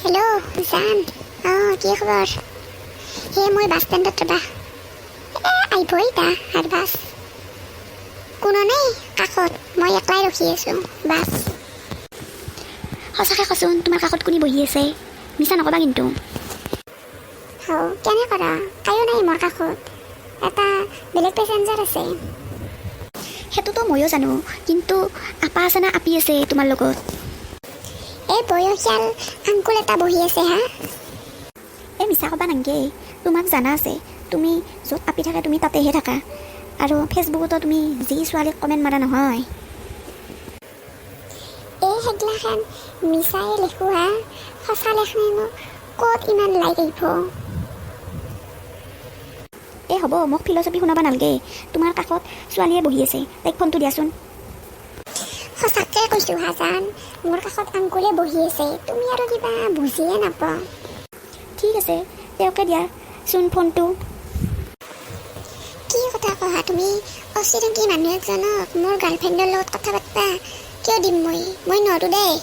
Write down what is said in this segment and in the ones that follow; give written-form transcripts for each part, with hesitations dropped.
hello' জান কি খবৰ মই বাছ ষ্টেণ্ডত ৰ'বা আহিবই তা আৰু বাছ কোনো নাই কাষত মই একলাই ৰখি আছোঁ বাছ সঁচাকৈ কচোন তোমাৰ কাষত কোনে বহি আছে মিছা নকবা কিন্তু কেনে কৰা কায়ো নাই মোৰ কাষত এটা বেলেগ পেচেঞ্জাৰ আছে সেইটোতো ময়ো জানো কিন্তু আপা আছে না আপি আছে তোমাৰ লগত বয়সীয়াল আংকুল এটা বহি আছে হা মিছা ক'বা নাংগে তোমাক জানা আছে তুমি য'ত আপি থাকে তুমি তাতেহে থাকা আৰু ফেচবুকতো তুমি যি ছোৱালীক কমেণ্ট মাৰা নহয় সেইগিলাখান মিছাই লিখোঁ হা সঁচা লেখনেনো ক'ত ইমান লাইক আহিব হ'ব মোক ফিলচফি শুনাবা নালগে তোমাৰ কাষত ছোৱালীয়ে বহি আছে তাইক ফোনটো দিয়াচোন সঁচাকৈ কৈছোঁ হাজান মোৰ কাষত আংকুলে বহি আছে তুমি আৰু কিবা বুজিয়ে নাপাওঁ ঠিক আছে তেওঁকে দিয়াচোন ফোনটো কি কথা কোৱা তুমি অচিনাকি মানুহ এজনক মোৰ গাৰ্লফ্ৰেণ্ডৰ লগত কথা পাতবা কিয় দিম মই নোৱাৰোঁ দেই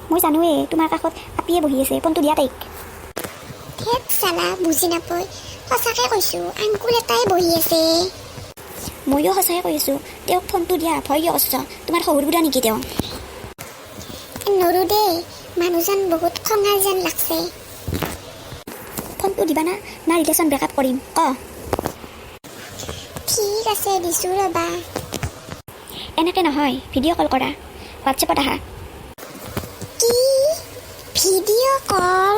মই জানোৱেই তোমাৰ কাষত আপিয়ে বহি আছে ফোনটো দিয়া তাইক ধেত চালা বুজি নাপায় সঁচাকৈ কৈছোঁ আংকুল এটাই বহি আছে ময়ো সঁচাকৈ কৈ আছোঁ তেওঁক ফোনটো দিয়া ভয় কিয় কৰিছ তোমাৰ শহুৰ বুঢ়া নেকি তেওঁ নৰো দেই মানুহজন বহুত খঙাল যেন লাগছে ফোনটো দিবা না ৰিলেশ্যন ব্ৰেকআপ কৰিম ঠিক আছে দিছোঁ ৰ'বা এনেকৈ নহয় ভিডিঅ' কল কৰা হোৱাটছএপত আহা কি ভিডিঅ' কল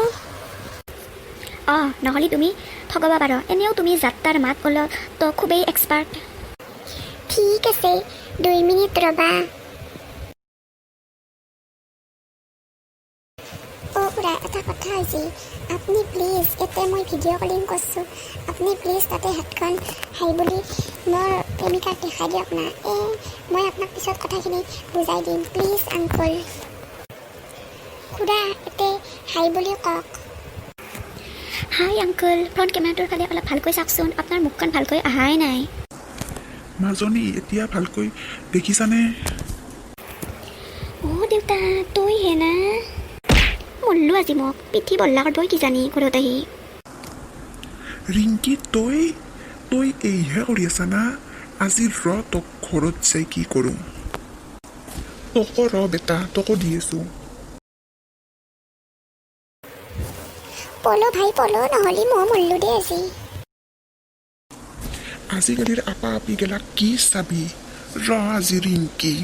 নহ'লে তুমি ঠগাব পাৰা এনেও তুমি যাত্ৰাৰ মাত কলত খুবেই এক্সপাৰ্ট ঠিক আছে 2 মিনিট ৰ'বা খুৰা এটা কথা হৈছে আপুনি প্লিজ ইয়াতে মই ভিডিঅ' কলিং কৰিছোঁ আপুনি প্লিজ তাতে হাতখন হাই বুলি মোৰ প্ৰেমিকাক দেখাই দিয়ক না মই আপোনাক পিছত কথাখিনি বুজাই দিম প্লিজ আংকুল খুৰা ইয়াতে হাই বুলি কওক হাই আংকুল ফ্ৰণ্ট কেমেৰাটোৰ ফালে অলপ ভালকৈ চাওকচোন আপোনাৰ মুখখন ভালকৈ অহাই নাই মাজনী এতিয়া ভালকৈ দেখিছানে দেউতা তই হে না মল্লো আজি মোক পিঠি বল্লা কৰিবই কিজানি ঘৰত আহি ৰিংকি তই এইহে কৰি আছা না আজি তোক ঘৰত যাই কি কৰোঁ তোকো বেটা তোকো দি আছোঁ পলো ভাই পলো নহ'লে মই মল্লো দে আজিকালিৰ আপা আপি গেলা কি চাবি আজি ৰিংকি